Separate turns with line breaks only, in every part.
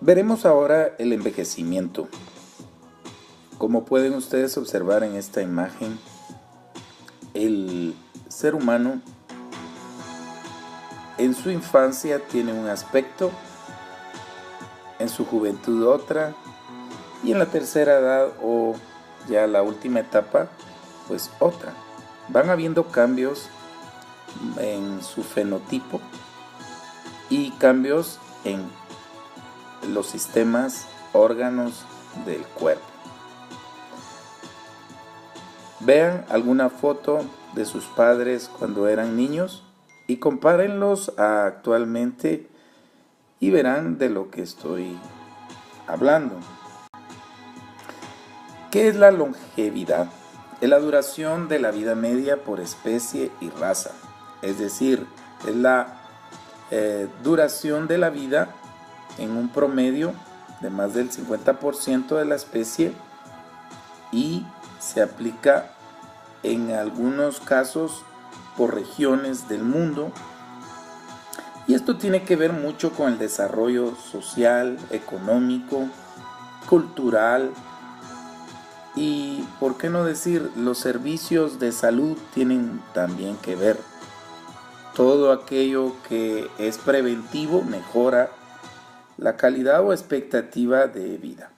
Veremos ahora el envejecimiento. Como pueden ustedes observar en esta imagen, el ser humano en su infancia tiene un aspecto, en su juventud otra, y en la tercera edad o ya la última etapa, pues otra. Van habiendo cambios en su fenotipo y cambios en los sistemas, órganos del cuerpo. Vean alguna foto de sus padres cuando eran niños y compárenlos a actualmente y verán de lo que estoy hablando. ¿Qué es la longevidad? Es la duración de la vida media por especie y raza. Es decir, es la duración de la vida en un promedio de más del 50% de la especie y se aplica en algunos casos por regiones del mundo. Y esto tiene que ver mucho con el desarrollo social, económico, cultural y, por qué no decir, los servicios de salud tienen también que ver. Todo aquello que es preventivo mejora la calidad o expectativa de vida.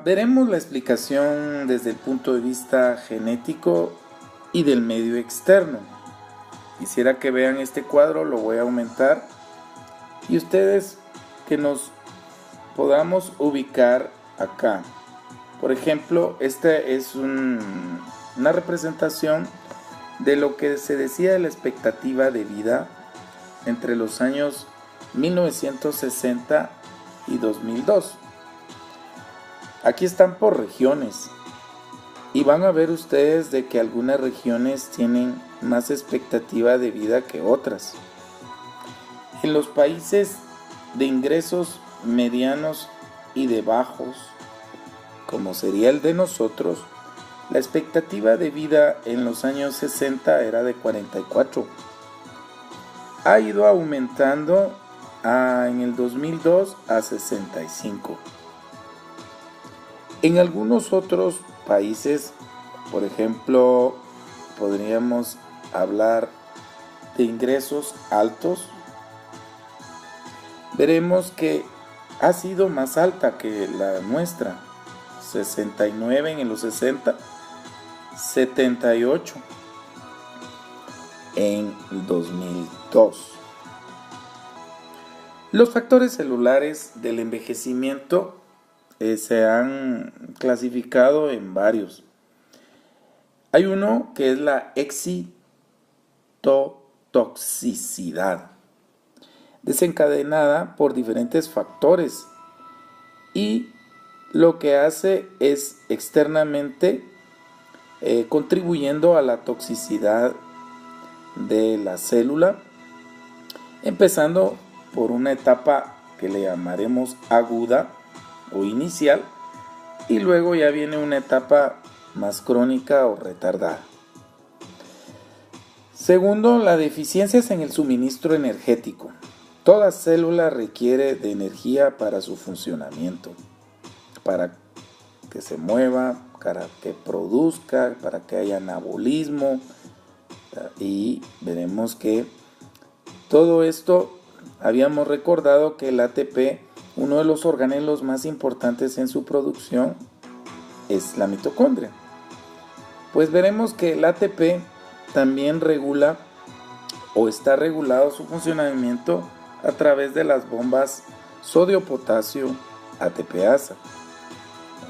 Veremos la explicación desde el punto de vista genético y del medio externo. Quisiera que vean este cuadro, lo voy a aumentar y ustedes que nos podamos ubicar acá. Por ejemplo, esta es una representación de lo que se decía de la expectativa de vida entre los años 1960 y 2002. Aquí están por regiones y van a ver ustedes de que algunas regiones tienen más expectativa de vida que otras. En los países de ingresos medianos y de bajos, como sería el de nosotros, la expectativa de vida en los años 60 era de 44. Ha ido aumentando en el 2002 a 65. En algunos otros países, por ejemplo, podríamos hablar de ingresos altos, veremos que ha sido más alta que la nuestra, 69 en los 60, 78 en el 2002. Los factores celulares del envejecimiento se han clasificado en varios. Hay uno que es la excitotoxicidad, desencadenada por diferentes factores y lo que hace es externamente contribuyendo a la toxicidad de la célula, empezando por una etapa que le llamaremos aguda o inicial y luego ya viene una etapa más crónica o retardada. Segundo, las deficiencias en el suministro energético. Toda célula requiere de energía para su funcionamiento, para que se mueva, para que produzca, para que haya anabolismo, y veremos que todo esto habíamos recordado que el ATP, uno de los organelos más importantes en su producción, es la mitocondria. Pues veremos que el ATP también regula o está regulado su funcionamiento a través de las bombas sodio-potasio ATPasa.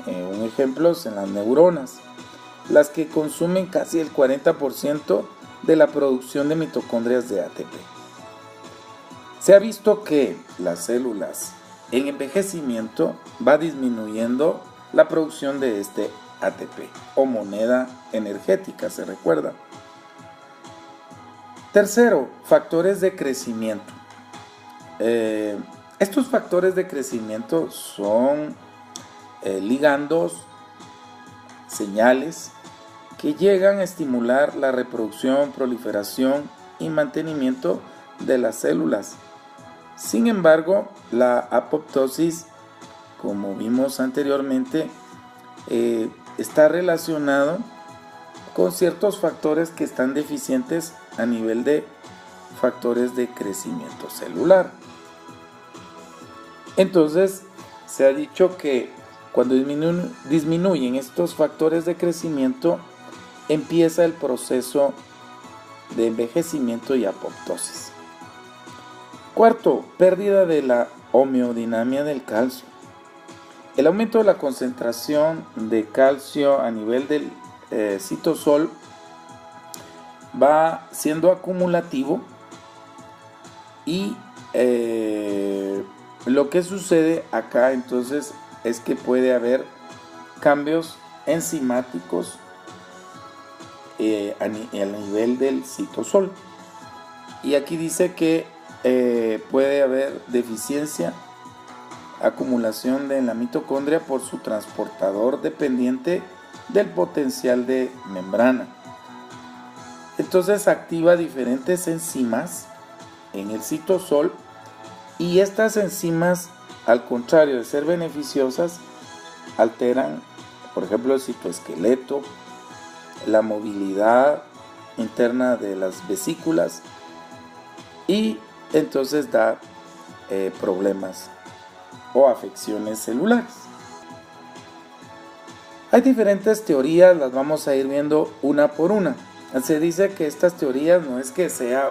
Un ejemplo es en las neuronas, las que consumen casi el 40% de la producción de mitocondrias de ATP. Se ha visto que las células en envejecimiento va disminuyendo la producción de este ATP o moneda energética, se recuerda. Tercero, factores de crecimiento. Estos factores de crecimiento son ligandos, señales que llegan a estimular la reproducción, proliferación y mantenimiento de las células. Sin embargo, la apoptosis, como vimos anteriormente, está relacionado con ciertos factores que están deficientes a nivel de factores de crecimiento celular. Entonces, se ha dicho que cuando disminuyen estos factores de crecimiento, empieza el proceso de envejecimiento y apoptosis. Cuarto, pérdida de la homeodinamia del calcio. El aumento de la concentración de calcio a nivel del citosol va siendo acumulativo y lo que sucede acá entonces es que puede haber cambios enzimáticos a nivel del citosol. Y aquí dice que puede haber deficiencia, acumulación de la mitocondria por su transportador dependiente del potencial de membrana. Entonces activa diferentes enzimas en el citosol y estas enzimas, al contrario de ser beneficiosas, alteran, por ejemplo, el citoesqueleto, la movilidad interna de las vesículas y entonces da problemas o afecciones celulares. Hay diferentes teorías, las vamos a ir viendo una por una. Se dice que estas teorías no es que sea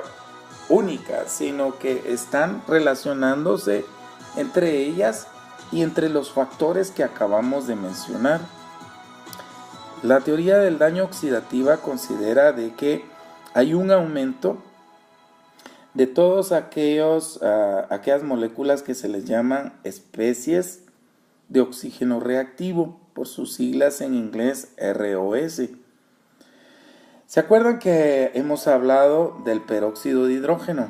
única, sino que están relacionándose entre ellas y entre los factores que acabamos de mencionar. La teoría del daño oxidativa considera de que hay un aumento de todas aquellas moléculas que se les llaman especies de oxígeno reactivo, por sus siglas en inglés ROS. ¿Se acuerdan que hemos hablado del peróxido de hidrógeno?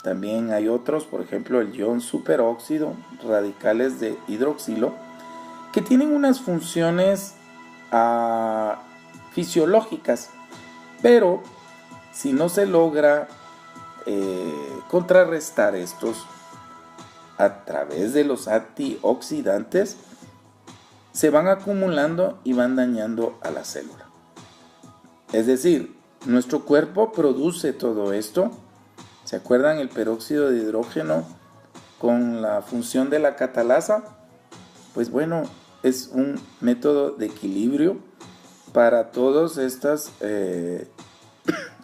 También hay otros, por ejemplo el ion superóxido, radicales de hidroxilo, que tienen unas funciones fisiológicas, pero si no se logra contrarrestar estos a través de los antioxidantes, se van acumulando y van dañando a la célula. Es decir, nuestro cuerpo produce todo esto. ¿Se acuerdan el peróxido de hidrógeno con la función de la catalasa? Pues bueno, es un método de equilibrio para todas estas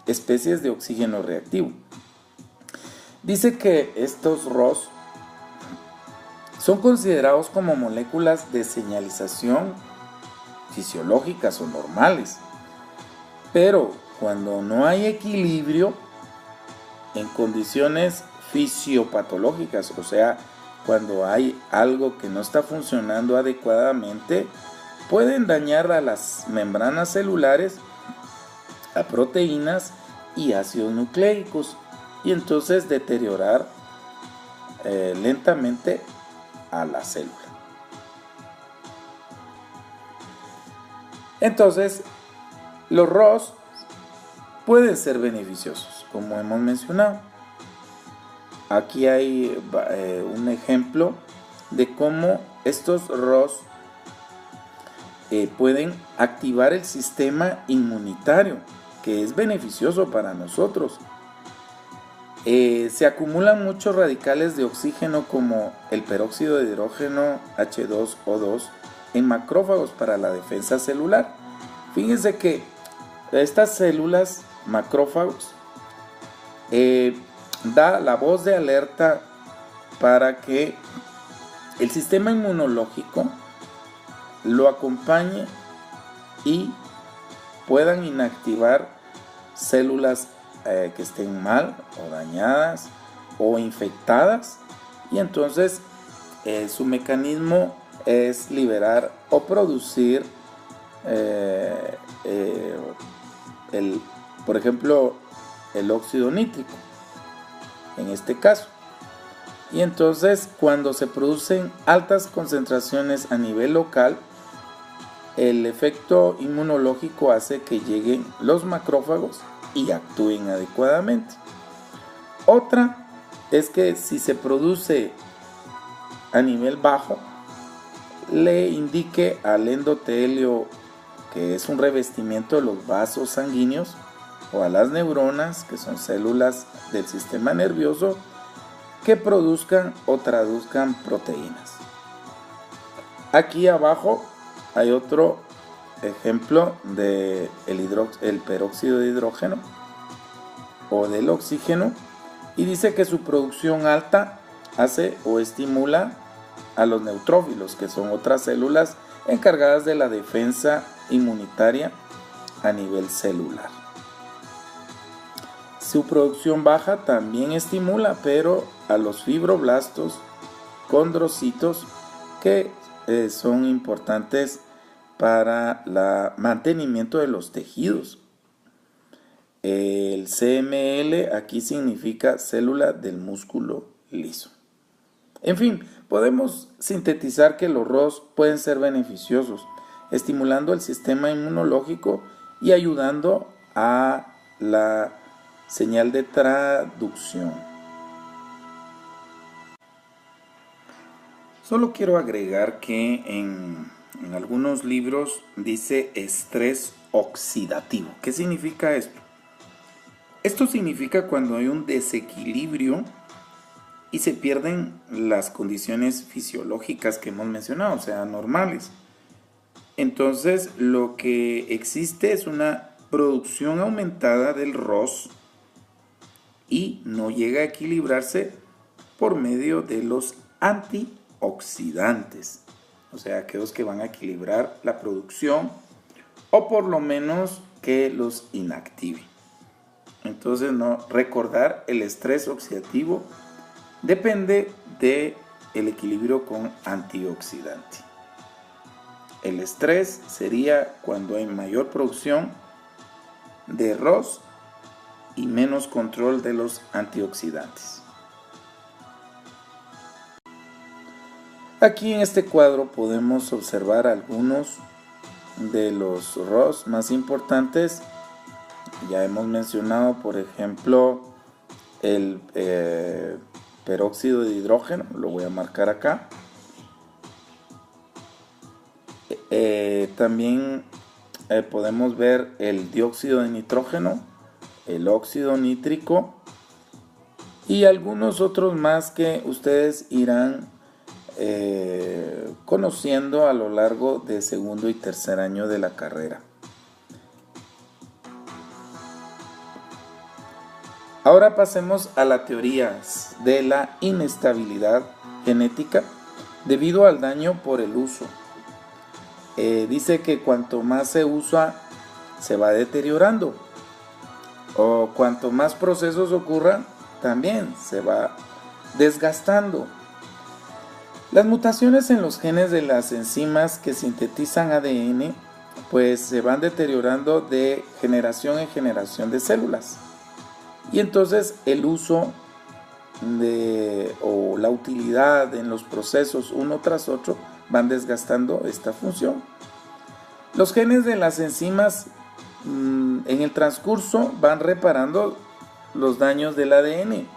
especies de oxígeno reactivo. Dice que estos ROS son considerados como moléculas de señalización fisiológicas o normales, pero cuando no hay equilibrio en condiciones fisiopatológicas, o sea, cuando hay algo que no está funcionando adecuadamente, pueden dañar a las membranas celulares, a proteínas y ácidos nucleicos, y entonces deteriorar lentamente a la célula. Entonces, los ROS pueden ser beneficiosos, como hemos mencionado. Aquí hay un ejemplo de cómo estos ROS pueden activar el sistema inmunitario, que es beneficioso para nosotros. Se acumulan muchos radicales de oxígeno como el peróxido de hidrógeno H2O2 en macrófagos para la defensa celular. Fíjense que estas células macrófagos da la voz de alerta para que el sistema inmunológico lo acompañe y puedan inactivar células que estén mal o dañadas o infectadas, y entonces su mecanismo es liberar o producir por ejemplo el óxido nítrico en este caso. Y entonces cuando se producen altas concentraciones a nivel local, el efecto inmunológico hace que lleguen los macrófagos y actúen adecuadamente. Otra es que si se produce a nivel bajo, le indique al endotelio, que es un revestimiento de los vasos sanguíneos, o a las neuronas, que son células del sistema nervioso, que produzcan o traduzcan proteínas. Aquí abajo hay otro ejemplo de el peróxido de hidrógeno o del oxígeno, y dice que su producción alta hace o estimula a los neutrófilos, que son otras células encargadas de la defensa inmunitaria a nivel celular. Su producción baja también estimula, pero a los fibroblastos, condrocitos, que son importantes para el mantenimiento de los tejidos. El CML aquí significa célula del músculo liso. En fin, podemos sintetizar que los ROS pueden ser beneficiosos, estimulando el sistema inmunológico y ayudando a la señal de traducción. Solo quiero agregar que en algunos libros dice estrés oxidativo. ¿Qué significa esto? Esto significa cuando hay un desequilibrio y se pierden las condiciones fisiológicas que hemos mencionado, o sea, normales. Entonces, lo que existe es una producción aumentada del ROS y no llega a equilibrarse por medio de los antioxidantes, o sea, aquellos que van a equilibrar la producción o por lo menos que los inactive. Entonces, recordar el estrés oxidativo depende del equilibrio con antioxidante. El estrés sería cuando hay mayor producción de ROS y menos control de los antioxidantes. Aquí en este cuadro podemos observar algunos de los ROS más importantes. Ya hemos mencionado, por ejemplo, el peróxido de hidrógeno, lo voy a marcar acá. También podemos ver el dióxido de nitrógeno, el óxido nítrico y algunos otros más que ustedes irán conociendo a lo largo de segundo y tercer año de la carrera. Ahora pasemos a la teoría de la inestabilidad genética debido al daño por el uso. Dice que cuanto más se usa, se va deteriorando, o cuanto más procesos ocurran, también se va desgastando. Las mutaciones en los genes de las enzimas que sintetizan ADN pues se van deteriorando de generación en generación de células, y entonces el uso o la utilidad en los procesos uno tras otro van desgastando esta función. Los genes de las enzimas en el transcurso van reparando los daños del ADN,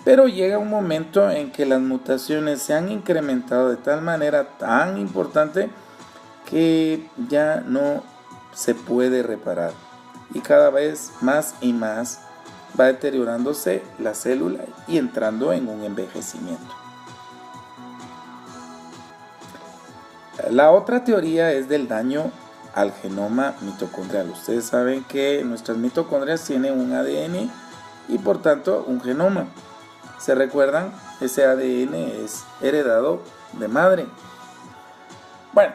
pero llega un momento en que las mutaciones se han incrementado de tal manera tan importante que ya no se puede reparar, y cada vez más y más va deteriorándose la célula y entrando en un envejecimiento. La otra teoría es del daño al genoma mitocondrial. Ustedes saben que nuestras mitocondrias tienen un ADN y por tanto un genoma. ¿Se recuerdan? Ese ADN es heredado de madre. Bueno,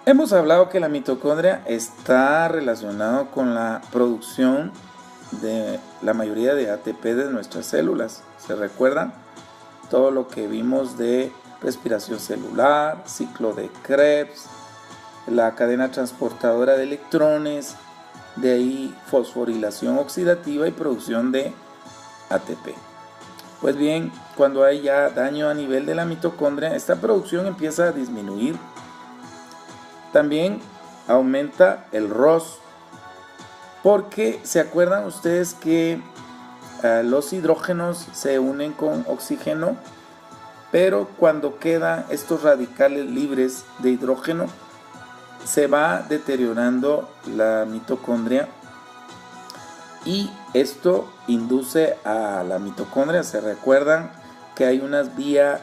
hemos hablado que la mitocondria está relacionada con la producción de la mayoría de ATP de nuestras células. ¿Se recuerdan? Todo lo que vimos de respiración celular, ciclo de Krebs, la cadena transportadora de electrones, de ahí fosforilación oxidativa y producción de ATP. Pues bien, cuando hay ya daño a nivel de la mitocondria, esta producción empieza a disminuir. También aumenta el ROS, porque se acuerdan ustedes que los hidrógenos se unen con oxígeno, pero cuando quedan estos radicales libres de hidrógeno, se va deteriorando la mitocondria y esto induce a la mitocondria. ¿Se recuerdan que hay una vía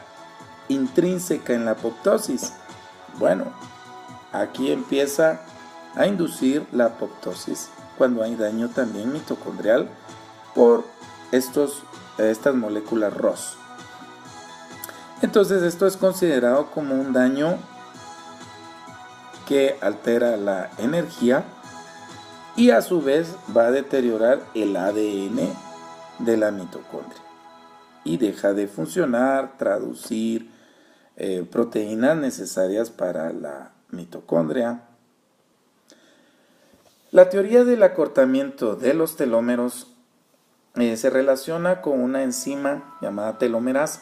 intrínseca en la apoptosis? Bueno, aquí empieza a inducir la apoptosis cuando hay daño también mitocondrial por estas moléculas ROS. Entonces esto es considerado como un daño que altera la energía y a su vez va a deteriorar el ADN de la mitocondria y deja de funcionar, traducir proteínas necesarias para la mitocondria. La teoría del acortamiento de los telómeros se relaciona con una enzima llamada telomerasa.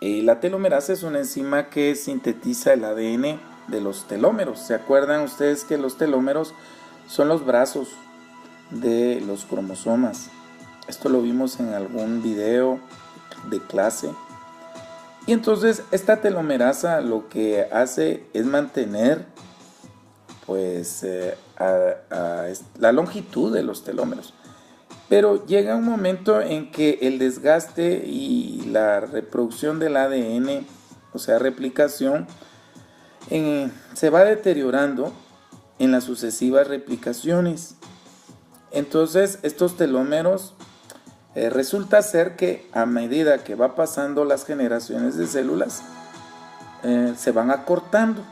La telomerasa es una enzima que sintetiza el ADN de los telómeros. ¿Se acuerdan ustedes que los telómeros son los brazos de los cromosomas? Esto lo vimos en algún video de clase. Y entonces esta telomerasa lo que hace es mantener la longitud de los telómeros. Pero llega un momento en que el desgaste y la reproducción del ADN, o sea, replicación, se va deteriorando en las sucesivas replicaciones. Entonces, estos telómeros resulta ser que a medida que va pasando las generaciones de células, se van acortando.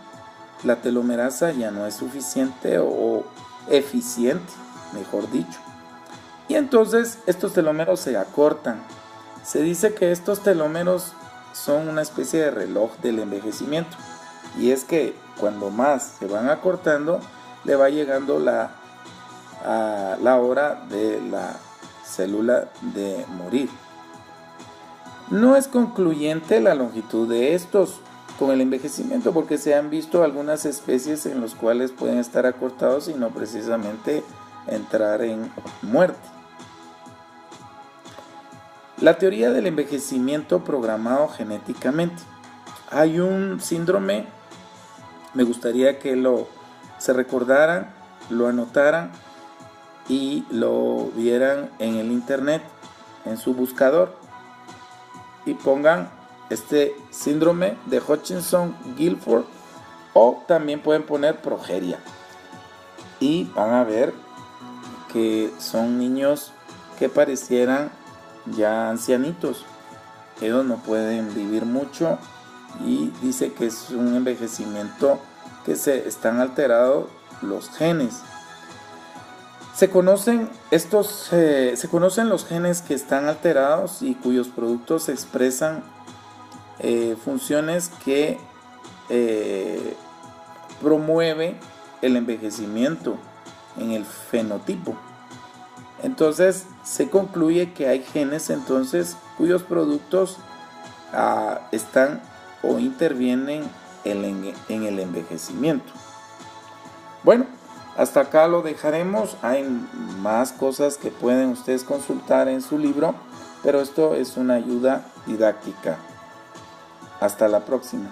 La telomerasa ya no es suficiente o eficiente, mejor dicho. Y entonces estos telómeros se acortan. Se dice que estos telómeros son una especie de reloj del envejecimiento. Y es que cuando más se van acortando, le va llegando la hora de la célula de morir. No es concluyente la longitud de estos con el envejecimiento, porque se han visto algunas especies en las cuales pueden estar acortados y no precisamente entrar en muerte. La teoría del envejecimiento programado genéticamente. Hay un síndrome, me gustaría que se recordaran, lo anotaran y lo vieran en el internet, en su buscador, y pongan este síndrome de Hutchinson-Gilford, o también pueden poner progeria, y van a ver que son niños que parecieran ya ancianitos. Ellos no pueden vivir mucho y dice que es un envejecimiento que están alterados los genes. Se conocen los genes que están alterados y cuyos productos expresan funciones que promueve el envejecimiento en el fenotipo. Entonces se concluye que hay genes entonces cuyos productos están o intervienen en el envejecimiento. Bueno, hasta acá lo dejaremos. Hay más cosas que pueden ustedes consultar en su libro, pero esto es una ayuda didáctica. Hasta la próxima.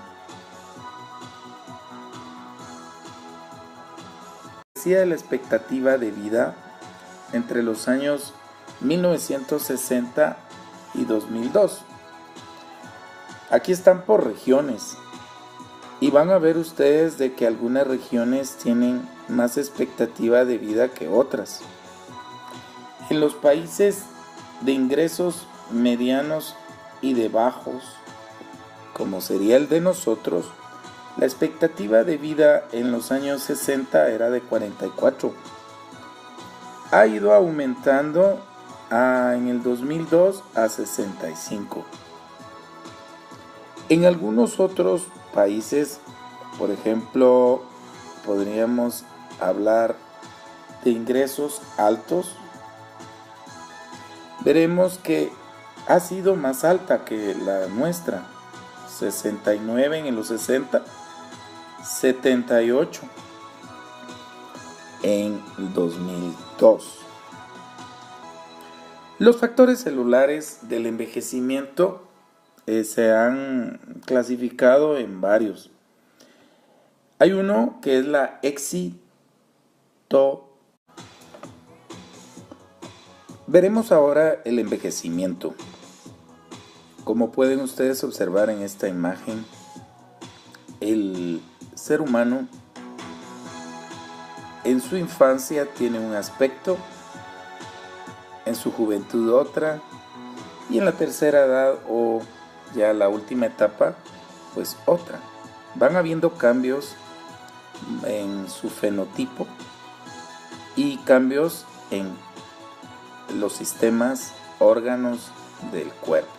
Decía la expectativa de vida entre los años 1960 y 2002. Aquí están por regiones y van a ver ustedes de que algunas regiones tienen más expectativa de vida que otras. En los países de ingresos medianos y de bajos, como sería el de nosotros, la expectativa de vida en los años 60 era de 44. Ha ido aumentando en el 2002 a 65. En algunos otros países, por ejemplo, podríamos hablar de ingresos altos, veremos que ha sido más alta que la nuestra. 69 en los 60, 78 en 2002. Los factores celulares del envejecimiento se han clasificado en varios. Hay uno que es la Veremos ahora el envejecimiento. Como pueden ustedes observar en esta imagen, el ser humano en su infancia tiene un aspecto, en su juventud otra, y en la tercera edad o ya la última etapa, pues otra. Van habiendo cambios en su fenotipo y cambios en los sistemas, órganos del cuerpo.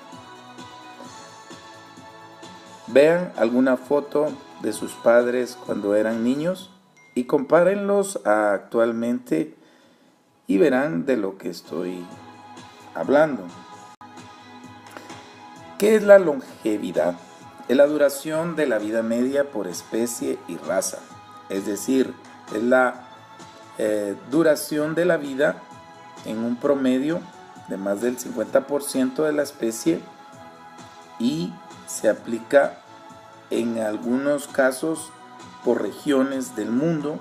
Vean alguna foto de sus padres cuando eran niños y compárenlos a actualmente y verán de lo que estoy hablando. ¿Qué es la longevidad? Es la duración de la vida media por especie y raza. Es decir, es la duración de la vida en un promedio de más del 50% de la especie y se aplica en algunos casos por regiones del mundo.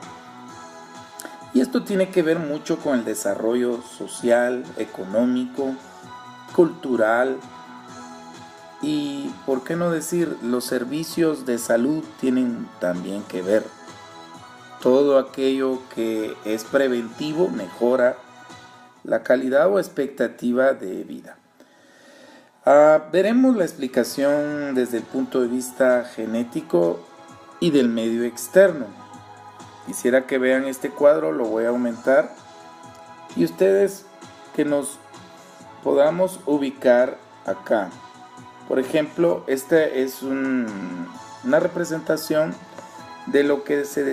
Y esto tiene que ver mucho con el desarrollo social, económico, cultural y, por qué no decir, los servicios de salud tienen también que ver. Todo aquello que es preventivo mejora la calidad o expectativa de vida. Veremos la explicación desde el punto de vista genético y del medio externo. Quisiera que vean este cuadro, lo voy a aumentar y ustedes que nos podamos ubicar acá. Por ejemplo, esta es una representación de lo que se